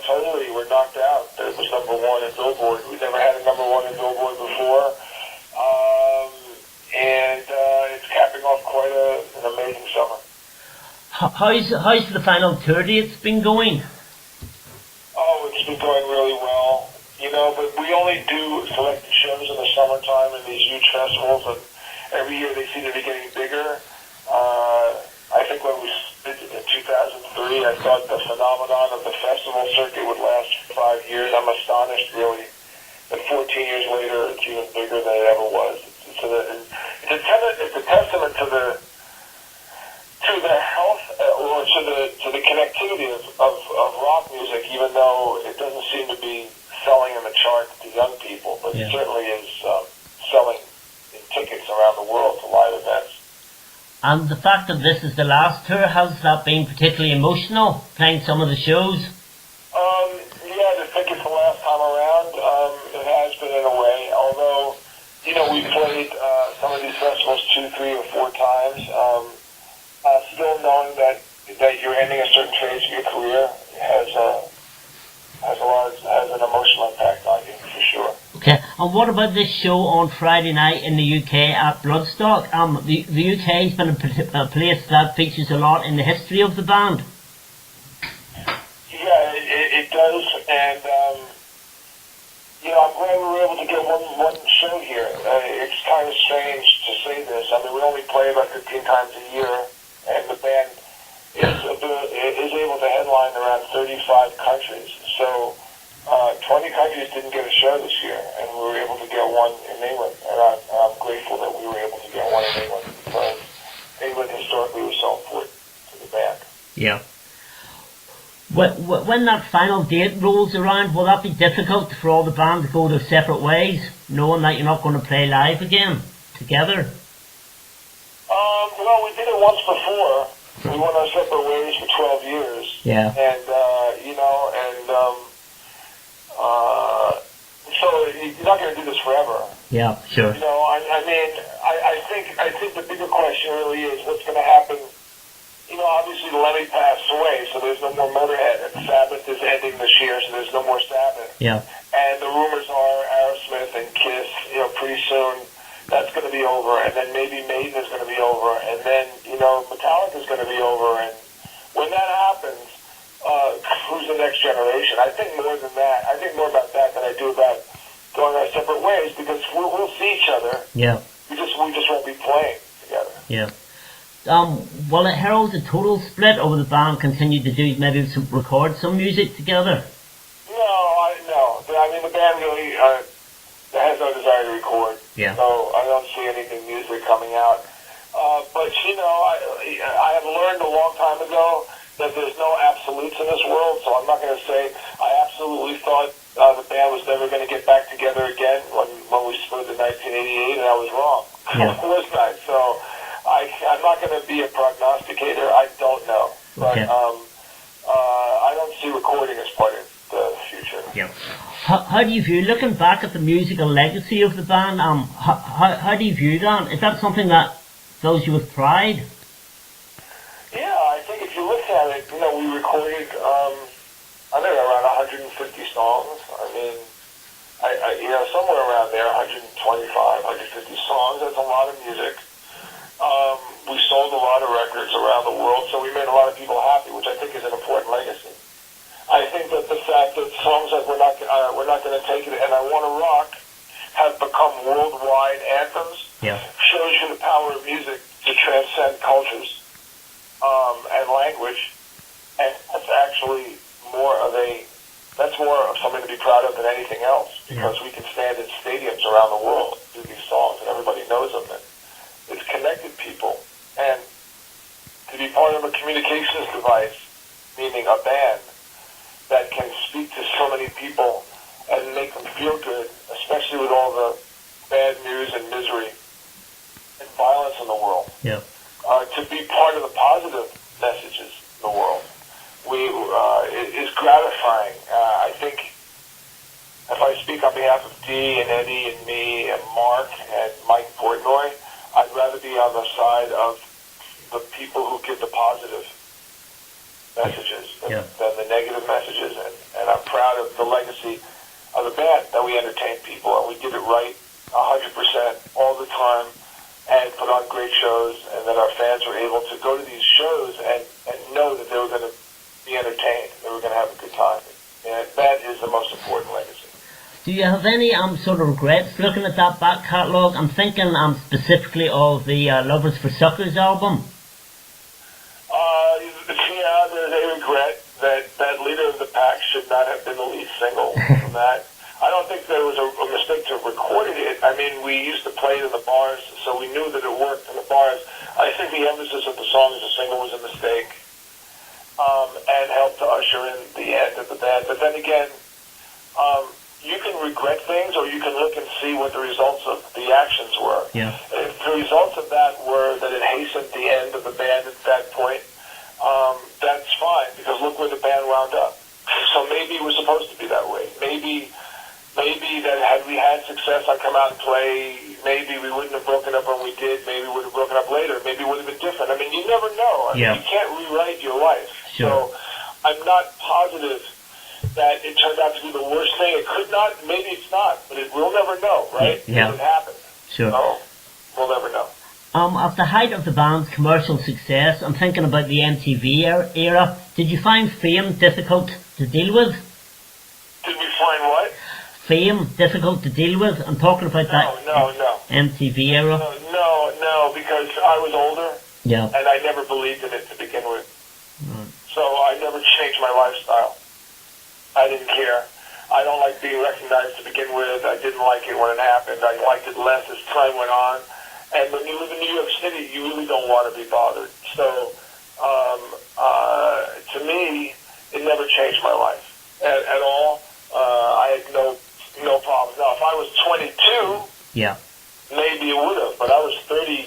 Totally, we're knocked out. It was number one in Billboard. We never had a number one in Billboard before. And it's capping off quite an amazing summer. How's the final tour dates been going? Oh, it's been going really well. But we only do selected shows in the summertime in these huge festivals, and every year they seem to be getting bigger. I think when we did it in 2003, I thought the phenomenon of the festival circuit would last for 5 years. I'm astonished, really, that 14 years later it's even bigger than it ever was. It's a testament to the health or to the connectivity of rock music, even though it doesn't seem to be selling in the charts to young people, but it certainly is selling in tickets around the world to live events. And the fact that this is the last tour, has that been particularly emotional, playing some of the shows? Yeah, to think it's the last time around, it has been in a way, although, we played some of these festivals 2, 3, or 4 times. Still knowing that you're ending a certain phase of your career has an emotional impact on you, for sure. Okay, and what about this show on Friday night in the UK at Bloodstock? The UK has been a place that features a lot in the history of the band. Yeah, it does, and I'm glad we were able to get one show here. It's kind of strange to say this. I mean, we only play about 15 times a year, and the band is able to headline around 35 countries. So 20 countries didn't get a show this year, and we were able to get one in England. And I'm grateful that we were able to get one in England, because England historically was so important to the band. Yeah. When that final date rolls around, will that be difficult for all the band to go their separate ways, knowing that you're not going to play live again together? Well, we did it once before. We went our separate ways for 12 years. Yeah. And, so you're not going to do this forever. Yeah, sure. I think the bigger question really is what's going to happen. Obviously Lemmy passed away, so there's no more Motorhead, and Sabbath is ending this year, so there's no more Sabbath. Yeah. And the rumors are Aerosmith and Kiss, pretty soon that's going to be over, and then maybe Maiden is going to be over, and then, Metallica is going to be over, and when that happens, who's the next generation? I think more than that. I think more about that than I do about going our separate ways, because we'll see each other. Yeah. We just won't be playing together. Yeah. Will it herald a total split, or will the band continue to do record some music together? No. I mean, the band really has no desire to record. Yeah. So I don't see anything music coming out. But I have learned a long time ago that there's no absolutes in this world. So I'm not going to say I absolutely thought the band was never going to get back together again when we split in 1988, and I was wrong. Yeah. Of course not. So I'm not going to be a prognosticator. I don't know. But okay. I don't see recording as part of the future. Yeah. How do you view, looking back at the musical legacy of the band, how do you view that? Is that something that fills you with pride? Yeah, I think if you look at it, we recorded, I think around 150 songs. I mean, somewhere around there, 125, 150 songs. That's a lot of music. We sold a lot of records around the world, so we made a lot of people happy, which I think is an important legacy. I think that the fact that songs like We're Not Going to Take It and I Want to Rock have become worldwide anthems shows you the power of music to transcend cultures and language, and that's actually more of something to be proud of than anything else, because we can stand in stadiums around the world and do these songs, and everybody knows them. And it's connected people, and to be part of a communications device, meaning a band that can speak to so many people and make them feel good, especially with all the bad news and misery and violence in the world. Yeah. To be part of the positive messages in the world is gratifying. I think if I speak on behalf of Dee and Eddie and me and Mark and Mike Portnoy, I'd rather be on the side of people who give the positive messages than the negative messages, and I'm proud of the legacy of the band that we entertained people, and we did it right 100% all the time, and put on great shows, and that our fans were able to go to these shows and know that they were going to be entertained, they were going to have a good time, and that is the most important legacy. Do you have any sort of regrets looking at that back catalogue? I'm thinking specifically of the Lovers for Suckers album. Yeah, there's a regret that Leader of the Pack should not have been the lead single from that. I don't think there was a mistake to have recorded it. I mean, we used to play it in the bars, so we knew that it worked in the bars. I think the emphasis of the song as a single was a mistake, and helped to usher in the end of the band. But then again, you can regret things, or you can look and see what the results of the actions were. Yeah. If the results of that were that it hastened the end of the band at that point, that's fine, because look where the band wound up. So maybe it was supposed to be that way. Maybe that had we had success on Come Out and Play, maybe we wouldn't have broken up when we did. Maybe we would have broken up later. Maybe it would have been different. I mean, you never know. I mean, you can't rewrite your life. Sure. So I'm not positive that it turned out to be the worst thing. It could not. Maybe it's not. But we'll never know, right? Yeah. It happened. Sure. So we'll never know. At the height of the band's commercial success, I'm thinking about the MTV era. Did you find fame difficult to deal with? Did we find what? Fame difficult to deal with? I'm talking about that No. MTV era. No, because I was older. Yeah. And I never believed in it to begin with. Right. So I never changed my lifestyle. I didn't care. I don't like being recognized to begin with. I didn't like it when it happened. I liked it less as time went on. And when you live in New York City, you really don't want to be bothered. So, to me, it never changed my life at all. I had no problems. Now, if I was 22, maybe it would have. But I was 32,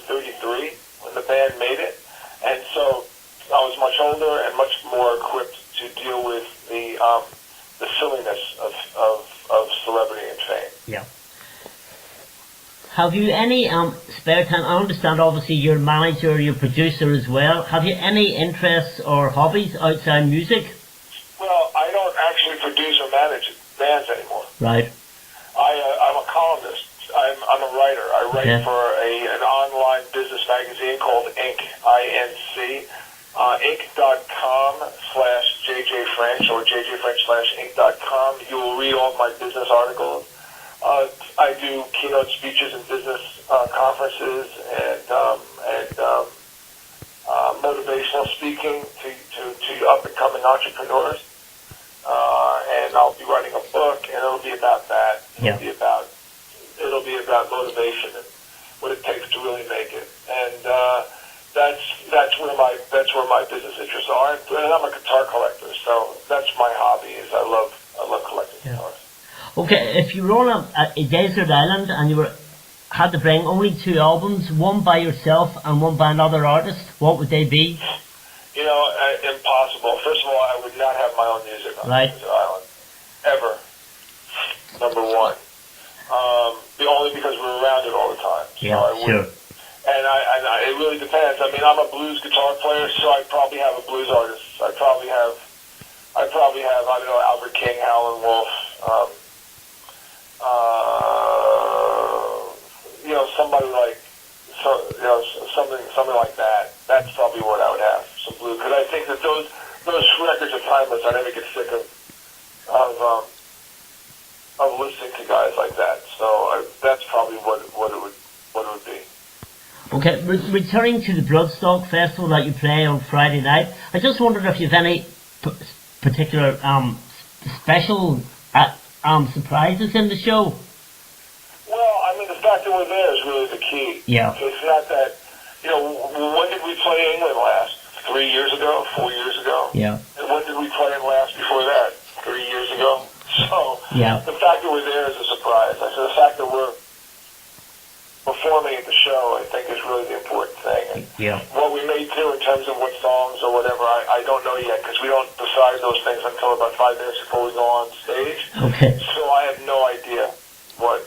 33 when the band made it, and so I was much older and much more equipped to deal with the silliness of celebrity and fame. Yeah. Have you any spare time? I understand obviously you're a manager, you're a producer as well. Have you any interests or hobbies outside music? Well, I don't actually produce or manage bands anymore. Right. I'm a columnist. I'm a writer. I write for an online business magazine called Inc. INC. Inc.com/JJFrench or JJFrench/Inc.com. You will read all of my business articles. I do keynote speeches and business conferences and motivational speaking to up and coming entrepreneurs. And I'll be writing a book, and it'll be about that. It'll be about motivation and what it takes to really make it. And that's where my business interests are. And I'm a guitar collector, so that's my hobby. Is I love collecting guitars. Okay, if you were on a desert island and you had to bring only 2 albums, one by yourself and one by another artist, what would they be? You know, impossible. First of all, I would not have my own music on desert island. Ever. Number one. Only because we're around it all the time. So I wouldn't. And it really depends. I mean, I'm a blues guitar player, so I'd probably have a blues artist. I'd probably have, I don't know, Albert King, Howlin' Wolf, somebody like, something like that. That's probably what I would have, some blues. Because I think that those records are timeless. I never get sick of listening to guys like that. So that's probably what it would be. Okay, returning to the Bloodstock Festival that you play on Friday night, I just wondered if you have any particular special surprises in the show. Well, I mean, the fact that we're there is really the key. Yeah. It's not that, when did we play England last? 3 years ago? 4 years ago? Yeah. And when did we play them last before that? 3 years ago? So, the fact that we're there is a surprise. I said the fact that we're performing at the show, I think, is really the important thing. And what we may do in terms of what songs or whatever, I don't know yet, because we don't decide those things until about 5 minutes before we go on stage. Okay. So I have no idea what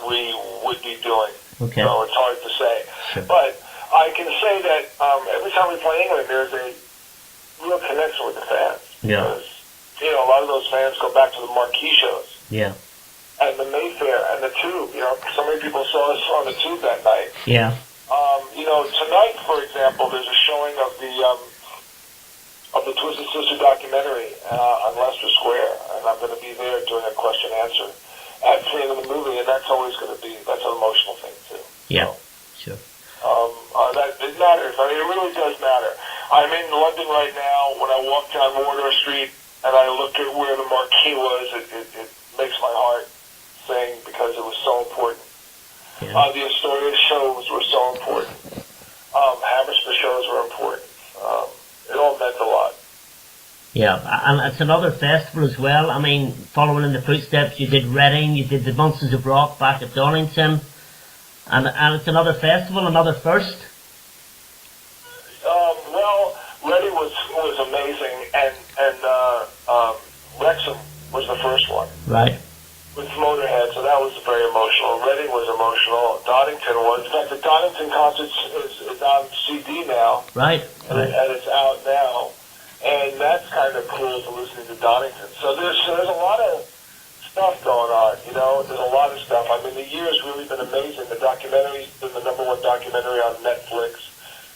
we would be doing. Okay. So it's hard to say. Sure. But I can say that every time we play England, there's a real connection with the fans. Yeah. Because, you know, a lot of those fans go back to the marquee shows. Yeah. And the Mayfair and the Tube. You know, so many people saw us on the Tube that night. Yeah. You know, tonight, for example, there's a showing of the Twisted Sister documentary on Leicester Square, and I'm going to be there doing a question answer at the end of the movie, and that's always going to be that's an emotional thing too. Yeah. So, Sure. that it matters. I mean, it really does matter. I'm in London right now. When I walk down Wardour Street and I look at where the marquee was, it makes my heart sing because it was so important. Yeah. The Astoria shows were so important. Hammersmith shows were important. It all meant a lot. Yeah, and it's another festival as well. I mean, following in the footsteps, you did Reading, you did the Monsters of Rock back at Donington, and it's another festival, another first. Well, Reading was amazing, and Wrexham was the first one. Right. With Motorhead, so that was very emotional. Reading was emotional. Donington was. In fact, the Donington concert is on CD now. Right. And it's out now. And that's kind of cool to listen to Donington. So there's a lot of stuff going on, you know. There's a lot of stuff. I mean, the year's really been amazing. The documentary's been the #1 documentary on Netflix.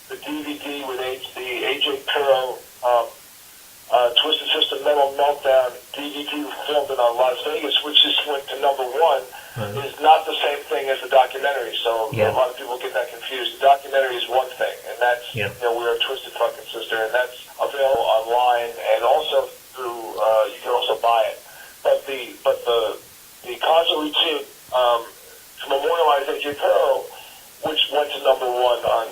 The DVD with AJ Pirro, Twisted Sister Metal Meltdown DVD filmed in Las Vegas, which just went to #1, is not the same thing as the documentary. So a lot of people get that confused. The documentary is one thing, and that's you know, We're a Twisted Fucking Sister, and that's available online and also through you can also buy it. But the concert routine to memorialize AJ Pirro, which went to #1 on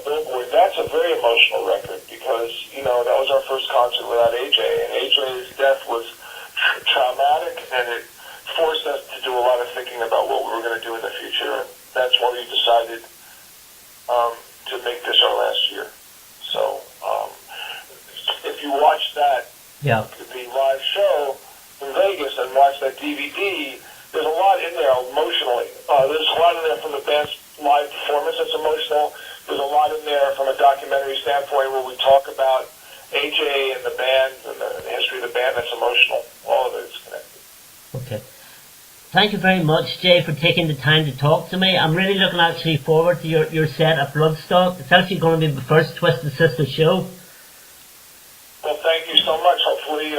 Billboard, that's a very emotional record because, you know, that was our first concert without AJ, and AJ's death was traumatic, and it forced us to do a lot of thinking about what we were going to do in the future, and that's why we decided to make this our last year. So, if you watch that, the live show in Vegas and watch that DVD, there's a lot in there emotionally. There's a lot in there from the band's live performance that's emotional. There's a lot in there from a documentary standpoint where we talk about AJ and the band and the history of the band that's emotional. All of it is connected. Okay. Thank you very much, Jay, for taking the time to talk to me. I'm really looking actually forward to your set at Bloodstock. It's actually going to be the first Twisted Sister show. Well, thank you so much. Hopefully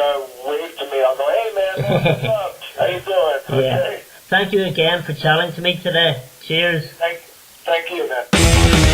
wave to me. I'll go, hey man, what's up? How you doing? Yeah. Okay. Thank you again for chatting to me today. Cheers. Thank you, man.